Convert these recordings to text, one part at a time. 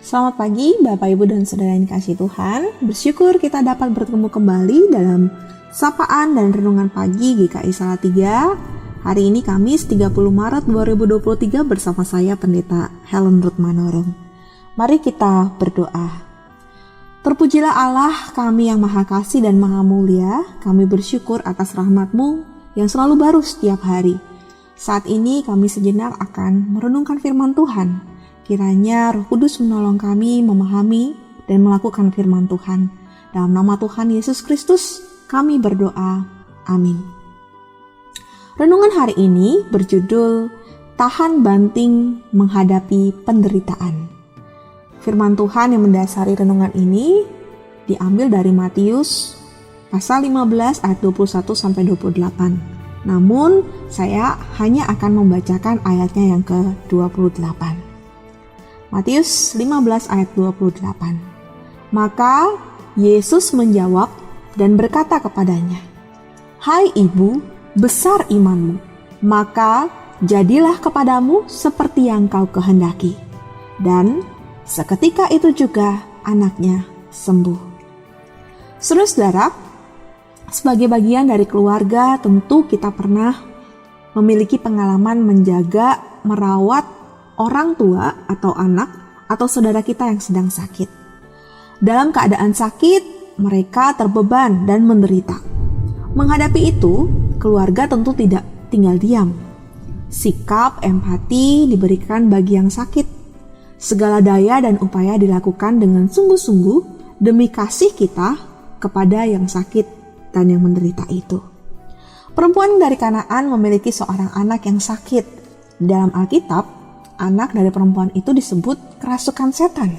Selamat pagi Bapak Ibu dan Saudara yang dikasihi Tuhan. Bersyukur kita dapat bertemu kembali dalam sapaan dan renungan pagi GKI Salatiga. Hari ini Kamis 30 Maret 2023 bersama saya Pendeta Helen Ruth Manurung. Mari kita berdoa. Terpujilah Allah, kami yang Maha Kasih dan Maha Mulia. Kami bersyukur atas rahmat-Mu yang selalu baru setiap hari. Saat ini kami sejenak akan merenungkan firman Tuhan. Kiranya Roh Kudus menolong kami memahami dan melakukan firman Tuhan. Dalam nama Tuhan Yesus Kristus, kami berdoa. Amin. Renungan hari ini berjudul Tahan Banting Menghadapi Penderitaan. Firman Tuhan yang mendasari renungan ini diambil dari Matius pasal 15 ayat 21-28. Namun, saya hanya akan membacakan ayatnya yang ke-28. Matius 15 ayat 28. Maka Yesus menjawab dan berkata kepadanya, "Hai ibu, besar imanmu, maka jadilah kepadamu seperti yang kau kehendaki." Dan seketika itu juga anaknya sembuh. Saudara-saudara, sebagai bagian dari keluarga tentu kita pernah memiliki pengalaman menjaga, merawat orang tua atau anak atau saudara kita yang sedang sakit. Dalam keadaan sakit, mereka terbeban dan menderita. Menghadapi itu, keluarga tentu tidak tinggal diam. Sikap empati diberikan bagi yang sakit. Segala daya dan upaya dilakukan dengan sungguh-sungguh demi kasih kita kepada yang sakit dan yang menderita itu. Perempuan dari Kanaan memiliki seorang anak yang sakit. Dalam Alkitab, anak dari perempuan itu disebut kerasukan setan.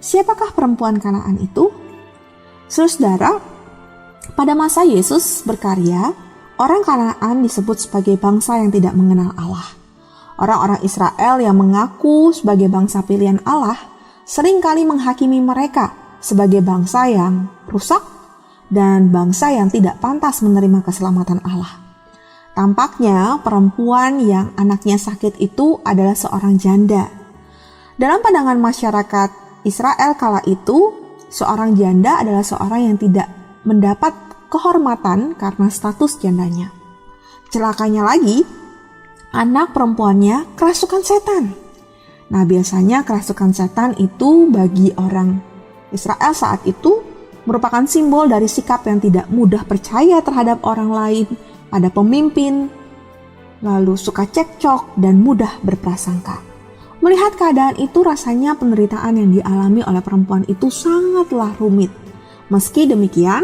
Siapakah perempuan Kanaan itu? Saudara, pada masa Yesus berkarya, orang Kanaan disebut sebagai bangsa yang tidak mengenal Allah. Orang-orang Israel yang mengaku sebagai bangsa pilihan Allah seringkali menghakimi mereka sebagai bangsa yang rusak dan bangsa yang tidak pantas menerima keselamatan Allah. Tampaknya perempuan yang anaknya sakit itu adalah seorang janda. Dalam pandangan masyarakat Israel kala itu, seorang janda adalah seorang yang tidak mendapat kehormatan karena status jandanya. Celakanya lagi, anak perempuannya kerasukan setan. Nah, biasanya kerasukan setan itu bagi orang Israel saat itu merupakan simbol dari sikap yang tidak mudah percaya terhadap orang lain, pada pemimpin, lalu suka cekcok dan mudah berprasangka. Melihat keadaan itu, rasanya penderitaan yang dialami oleh perempuan itu sangatlah rumit. Meski demikian,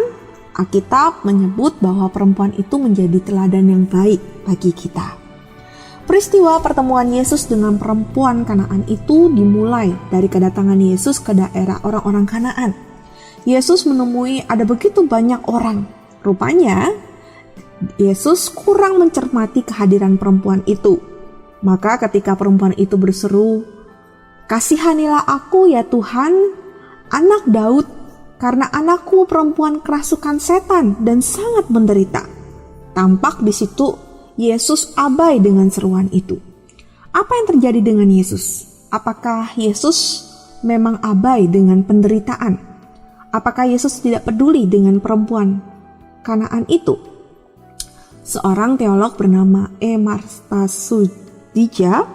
Alkitab menyebut bahwa perempuan itu menjadi teladan yang baik bagi kita. Peristiwa pertemuan Yesus dengan perempuan Kanaan itu dimulai dari kedatangan Yesus ke daerah orang-orang Kanaan. Yesus menemui ada begitu banyak orang. Rupanya, Yesus kurang mencermati kehadiran perempuan itu. Maka ketika perempuan itu berseru, "Kasihanilah aku ya Tuhan, anak Daud, karena anakku perempuan kerasukan setan dan sangat menderita." Tampak di situ Yesus abai dengan seruan itu. Apa yang terjadi dengan Yesus? Apakah Yesus memang abai dengan penderitaan? Apakah Yesus tidak peduli dengan perempuan Kanaan itu? Seorang teolog bernama Martha Sudija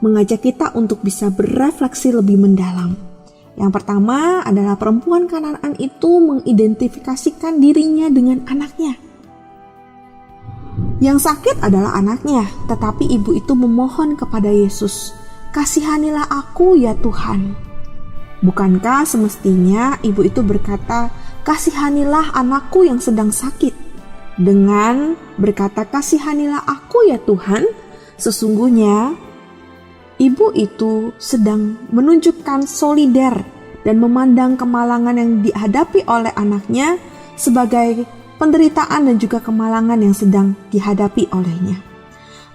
mengajak kita untuk bisa berefleksi lebih mendalam. Yang pertama adalah perempuan Kanaan itu mengidentifikasikan dirinya dengan anaknya. Yang sakit adalah anaknya, tetapi ibu itu memohon kepada Yesus, "Kasihanilah aku ya Tuhan." Bukankah semestinya ibu itu berkata, "Kasihanilah anakku yang sedang sakit"? Dengan berkata, "Kasihanilah aku ya Tuhan," sesungguhnya ibu itu sedang menunjukkan solider dan memandang kemalangan yang dihadapi oleh anaknya sebagai penderitaan dan juga kemalangan yang sedang dihadapi olehnya.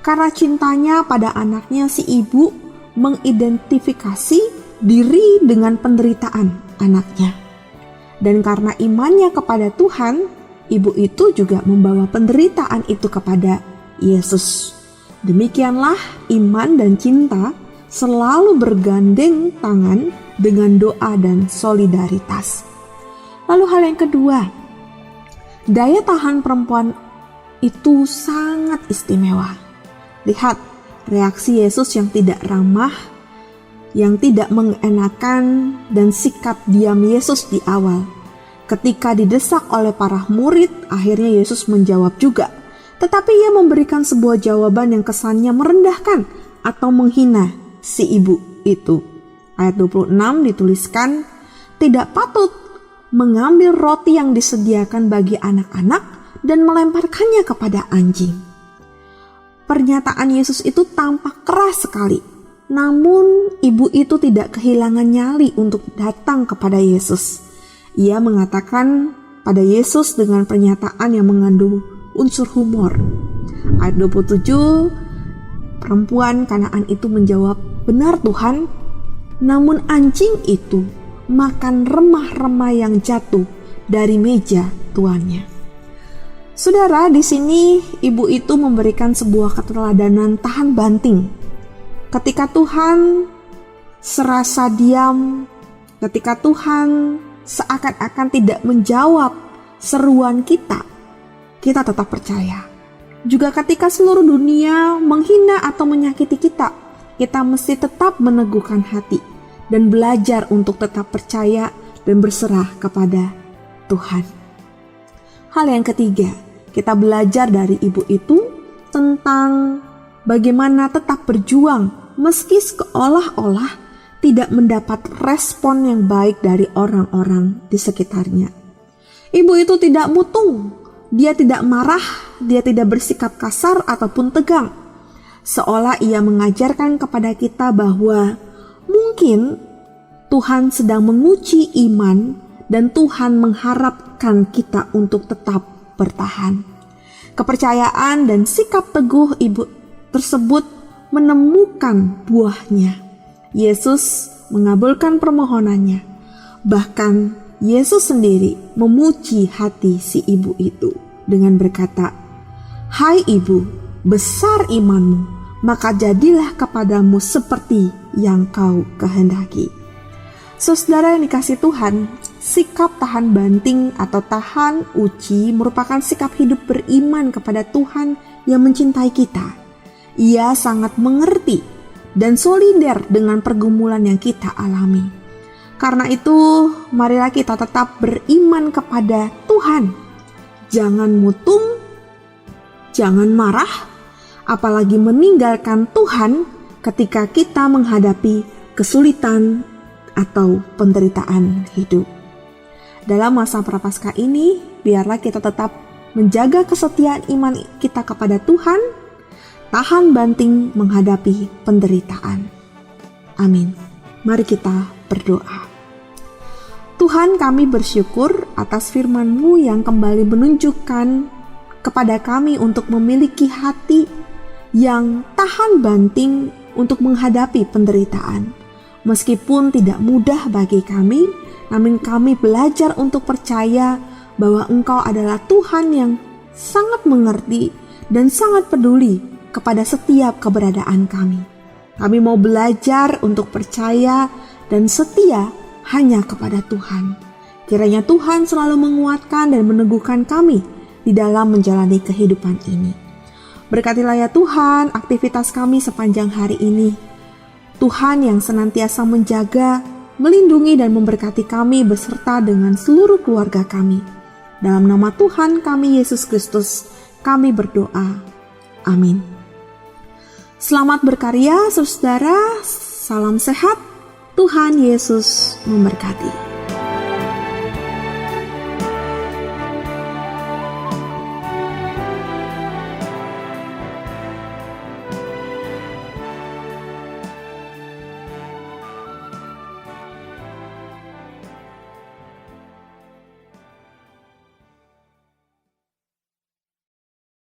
Karena cintanya pada anaknya, si ibu mengidentifikasi diri dengan penderitaan anaknya. Dan karena imannya kepada Tuhan, ibu itu juga membawa penderitaan itu kepada Yesus. Demikianlah iman dan cinta selalu bergandeng tangan dengan doa dan solidaritas. Lalu hal yang kedua, daya tahan perempuan itu sangat istimewa. Lihat reaksi Yesus yang tidak ramah, yang tidak mengenakan, dan sikap diam Yesus di awal. Ketika didesak oleh para murid, akhirnya Yesus menjawab juga. Tetapi ia memberikan sebuah jawaban yang kesannya merendahkan atau menghina si ibu itu. Ayat 26 dituliskan, tidak patut mengambil roti yang disediakan bagi anak-anak dan melemparkannya kepada anjing. Pernyataan Yesus itu tampak keras sekali. Namun ibu itu tidak kehilangan nyali untuk datang kepada Yesus. Ia mengatakan pada Yesus dengan pernyataan yang mengandung unsur humor. Ayat 27, perempuan Kanaan itu menjawab, benar Tuhan, namun anjing itu makan remah-remah yang jatuh dari meja tuannya. Saudara, di sini ibu itu memberikan sebuah keteladanan tahan banting. Ketika Tuhan serasa diam, ketika Tuhan seakan-akan tidak menjawab seruan kita tetap percaya. Juga ketika seluruh dunia menghina atau menyakiti kita mesti tetap meneguhkan hati dan belajar untuk tetap percaya dan berserah kepada Tuhan. Hal yang ketiga, kita belajar dari ibu itu tentang bagaimana tetap berjuang meski seolah-olah tidak mendapat respon yang baik dari orang-orang di sekitarnya. Ibu itu tidak mutung, dia tidak marah, dia tidak bersikap kasar ataupun tegang. Seolah ia mengajarkan kepada kita bahwa mungkin Tuhan sedang menguji iman dan Tuhan mengharapkan kita untuk tetap bertahan. Kepercayaan dan sikap teguh ibu tersebut menemukan buahnya. Yesus mengabulkan permohonannya. Bahkan Yesus sendiri memuji hati si ibu itu dengan berkata, "Hai ibu, besar imanmu, maka jadilah kepadamu seperti yang kau kehendaki." Saudara yang dikasihi Tuhan, sikap tahan banting atau tahan uji merupakan sikap hidup beriman kepada Tuhan yang mencintai kita. Ia sangat mengerti dan solider dengan pergumulan yang kita alami. Karena itu, marilah kita tetap beriman kepada Tuhan. Jangan mutung, jangan marah, apalagi meninggalkan Tuhan ketika kita menghadapi kesulitan atau penderitaan hidup. Dalam masa prapaskah ini, biarlah kita tetap menjaga kesetiaan iman kita kepada Tuhan, tahan banting menghadapi penderitaan. Amin. Mari kita berdoa. Tuhan, kami bersyukur atas firman-Mu yang kembali menunjukkan kepada kami untuk memiliki hati yang tahan banting untuk menghadapi penderitaan. Meskipun tidak mudah bagi kami, namun kami belajar untuk percaya bahwa Engkau adalah Tuhan yang sangat mengerti dan sangat peduli kepada setiap keberadaan kami. Kami mau belajar untuk percaya dan setia hanya kepada Tuhan. Kiranya Tuhan selalu menguatkan dan meneguhkan kami di dalam menjalani kehidupan ini. Berkatilah ya Tuhan aktivitas kami sepanjang hari ini. Tuhan yang senantiasa menjaga, melindungi dan memberkati kami beserta dengan seluruh keluarga kami. Dalam nama Tuhan kami Yesus Kristus, kami berdoa. Amin. Selamat berkarya saudara, salam sehat, Tuhan Yesus memberkati.